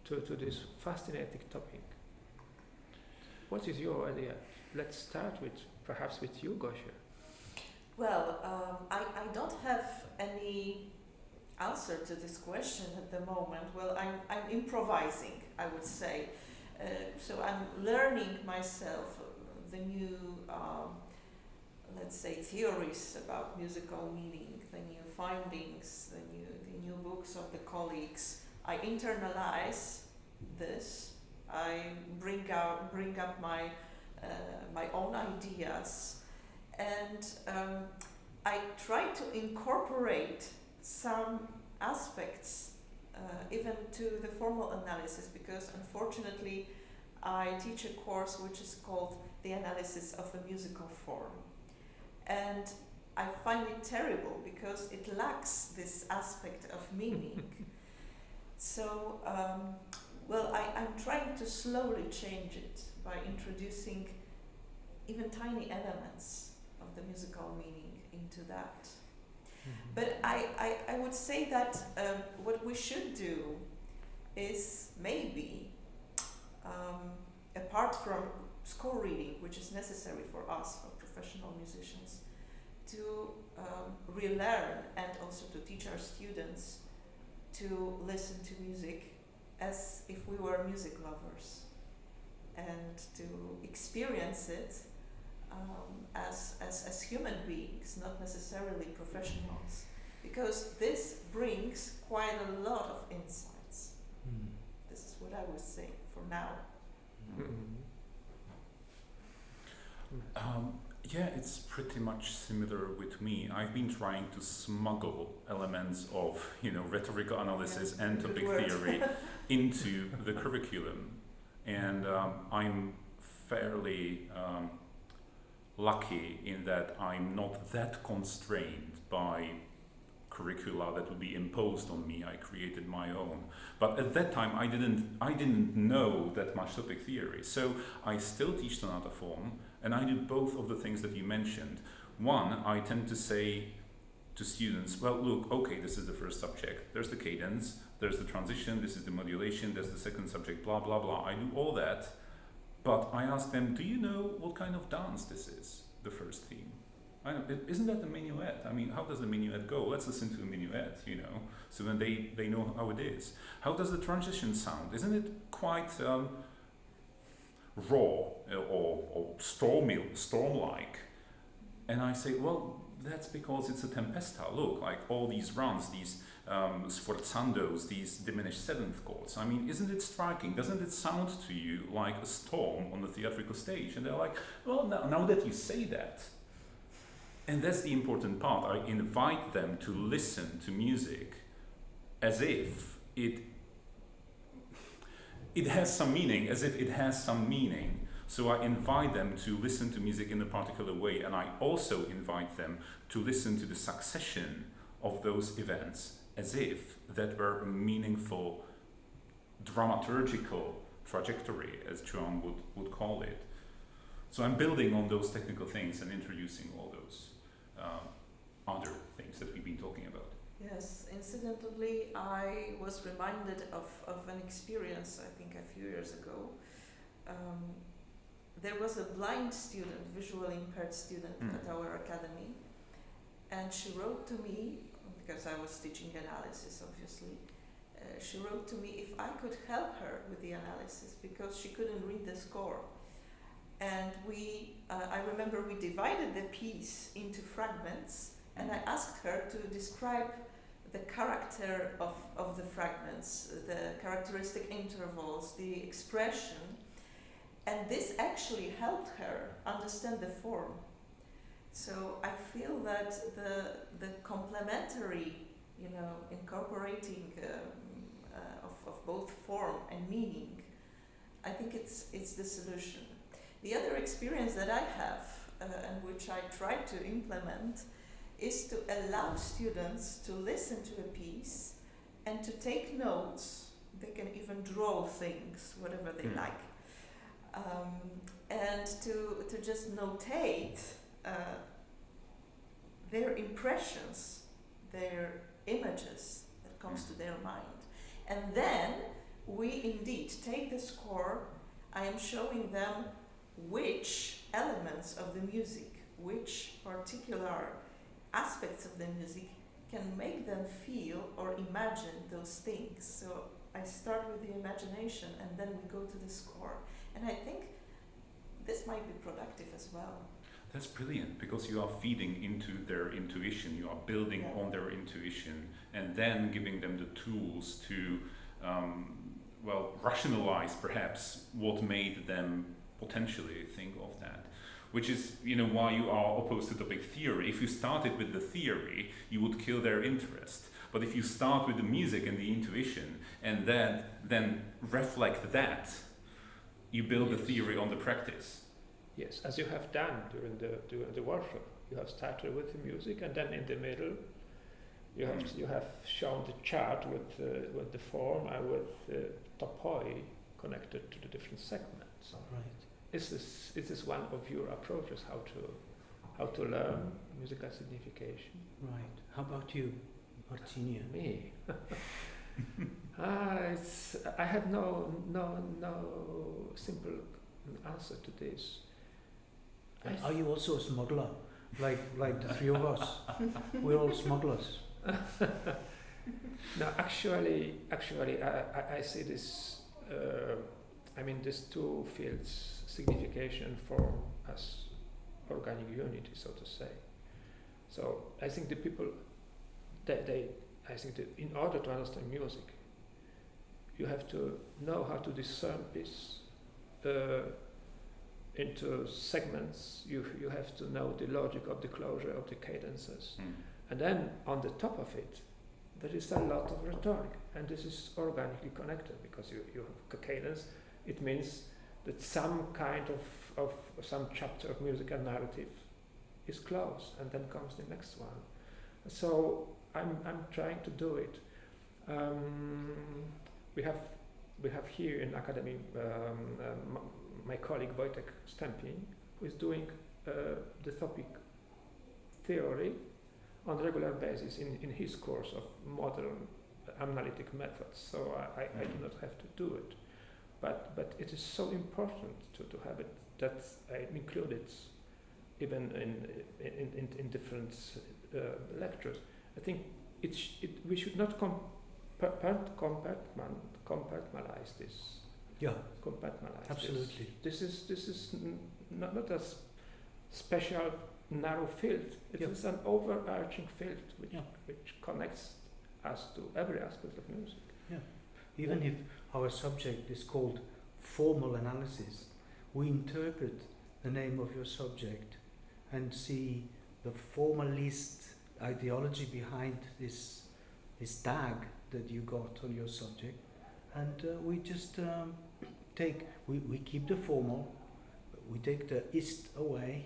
S2: to this fascinating topic. What is your idea? Let's start perhaps with you, Gosia.
S5: Well, I don't have any answer to this question at the moment. Well, I'm improvising, I would say. So I'm learning myself the new, let's say, theories about musical meaning, the new findings, the new books of the colleagues. I internalize this. I bring up my my own ideas, and I try to incorporate some aspects even to the formal analysis, because unfortunately I teach a course which is called the analysis of a musical form, and I find it terrible because it lacks this aspect of meaning. So well, I'm trying to slowly change it by introducing even tiny elements of the musical meaning into that. Mm-hmm. But I would say that what we should do is maybe, apart from score reading, which is necessary for us, for professional musicians, to relearn and also to teach our students to listen to music as if we were music lovers, and to experience it as human beings, not necessarily professionals, because this brings quite a lot of insights. This is what I would say for now.
S4: Yeah, it's pretty much similar with me. I've been trying to smuggle elements of, rhetorical analysis and topic theory into the curriculum, and I'm fairly lucky in that I'm not that constrained by curricula that would be imposed on me. I created my own, but at that time I didn't know that much topic theory, so I still teach sonata form, and I do both of the things that you mentioned. One, I tend to say to students, well, look, okay, this is the first subject, there's the cadence, there's the transition, this is the modulation, there's the second subject, blah blah blah. I do all that, but I ask them, do you know what kind of dance this is, the first theme? I know, isn't that the minuet? I mean, how does the minuet go? Let's listen to a minuet, so then they know how it is. How does the transition sound? Isn't it quite raw or storm-like? And I say, well, that's because it's a tempesta. Look, like all these runs, these sforzandos, these diminished seventh chords. I mean, isn't it striking? Doesn't it sound to you like a storm on the theatrical stage? And they're like, well, now that you say that. And that's the important part. I invite them to listen to music as if it has some meaning, So I invite them to listen to music in a particular way, and I also invite them to listen to the succession of those events as if that were a meaningful dramaturgical trajectory, as Joan would call it. So I'm building on those technical things and introducing all those other things that we've been talking about.
S5: Yes, incidentally, I was reminded of an experience, I think a few years ago. There was a blind student, visually impaired student at our academy, and she wrote to me, because I was teaching analysis, obviously, she wrote to me if I could help her with the analysis because she couldn't read the score. And I remember we divided the piece into fragments, and I asked her to describe the character of the fragments, the characteristic intervals, the expression, and this actually helped her understand the form. So I feel that the complementary, incorporating of both form and meaning, I think it's the solution. The other experience that I have, and which I try to implement, is to allow students to listen to a piece and to take notes. They can even draw things, whatever they like, and to just notate their impressions, their images that comes to their mind. And then we indeed take the score. I am showing them which elements of the music, which particular aspects of the music can make them feel or imagine those things. So I start with the imagination and then we go to the score. And I think this might be productive as well.
S4: That's brilliant, because you are feeding into their intuition, you are building on their intuition, and then giving them the tools to, rationalize perhaps what made them potentially think of that. Which is, why you are opposed to topic theory. If you started with the theory, you would kill their interest. But if you start with the music and the intuition, and then reflect that, you build the theory on the practice.
S2: Yes, as you have done during the workshop. You have started with the music, and then in the middle, you have shown the chart with the form and with the topoi connected to the different segments.
S3: Right.
S2: Is this one of your approaches how to learn musical signification?
S3: Right. How about you, Marcin?
S2: Me. I have no simple an answer to this.
S3: Are you also a smuggler, like the three of us? We're all smugglers.
S2: No, actually, I see this. These two fields signification for us organic unity, so to say. So I think the people, I think that in order to understand music, you have to know how to discern this into segments. You have to know the logic of the closure of the cadences, and then on the top of it, there is a lot of rhetoric, and this is organically connected because you have a cadence. It means that some kind of some chapter of musical narrative is closed, and then comes the next one. So I'm trying to do it. We have here in Academy my colleague Wojtek Stępień, who is doing the topic theory on a regular basis in his course of modern analytic methods. So I do not have to do it, but it is so important to have it that I include it even in different lectures. I think we should not compartmentalize this.
S3: Yeah,
S2: Compartmentalize.
S3: absolutely.
S2: This is not a special narrow field. It is an overarching field which connects us to every aspect of music.
S3: Yeah. Even if our subject is called formal analysis, we interpret the name of your subject and see the formalist ideology behind this tag that you got on your subject, and we just we keep the formal, we take the ist away,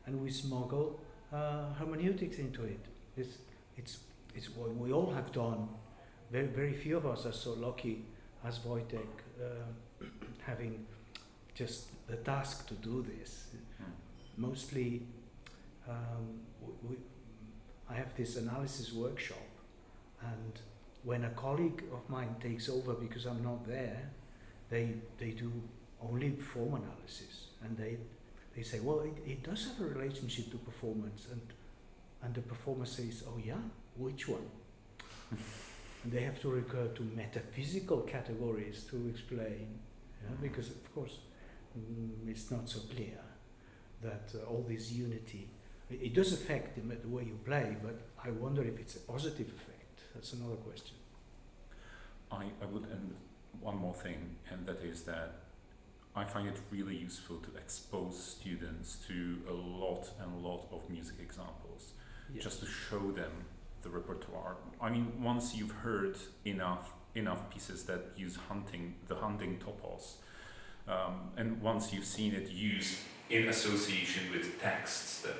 S3: and we smuggle hermeneutics into it. It's what we all have done. Very, very few of us are so lucky as Wojtek, having just the task to do this. Mostly, I have this analysis workshop, and when a colleague of mine takes over because I'm not there, they do only form analysis, and they say, well, it does have a relationship to performance, and the performer says, oh yeah, which one? And they have to recur to metaphysical categories to explain, because of course it's not so clear that all this unity, it does affect the way you play, but I wonder if it's a positive effect. That's another question.
S4: I would end with one more thing, and that is that I find it really useful to expose students to a lot of music examples, just to show them the repertoire. I mean, once you've heard enough pieces that use the hunting topos, and once you've seen it used in association with texts that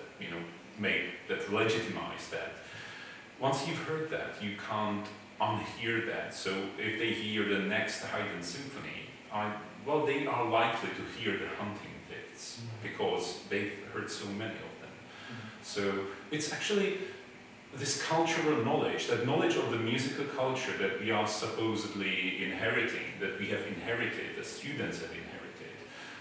S4: that legitimize that, once you've heard that, you can't unhear that. So if they hear the next Haydn symphony, they are likely to hear the hunting fifths because they've heard so many of them. So it's actually this cultural knowledge, that knowledge of the musical culture that we are supposedly inheriting, that we have inherited, the students have inherited,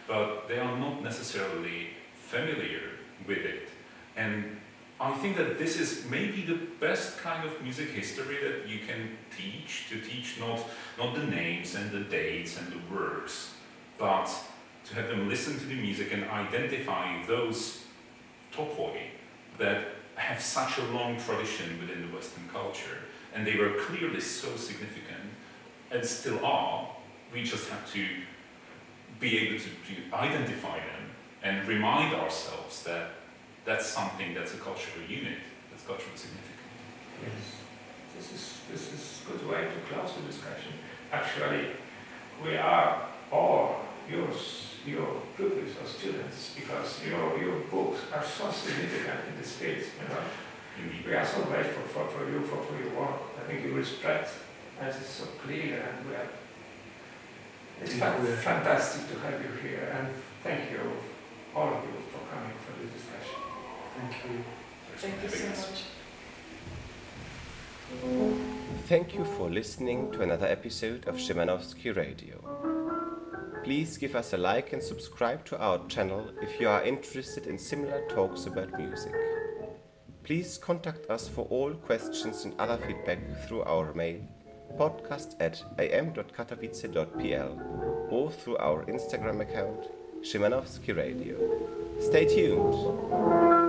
S4: but they are not necessarily familiar with it. And I think that this is maybe the best kind of music history that you can teach, to teach not the names and the dates and the works, but to have them listen to the music and identify those topoi that have such a long tradition within the Western culture, and they were clearly so significant, and still are. We just have to be able to identify them and remind ourselves that that's something that's a cultural unit, that's culturally significant.
S2: Yes, this is a good way to close the discussion. Actually, we are all your pupils or students, because your books are so significant in this field. We are so grateful for you, for your work. I think you will spread, as it's so clear, and it's fantastic to have you here. And thank you, all of you, for coming for this discussion.
S3: Thank you.
S5: Thank you so much.
S1: Thank you for listening to another episode of Szymanowski Radio. Please give us a like and subscribe to our channel if you are interested in similar talks about music. Please contact us for all questions and other feedback through our mail podcast@am.katowice.pl or through our Instagram account Szymanowski Radio. Stay tuned!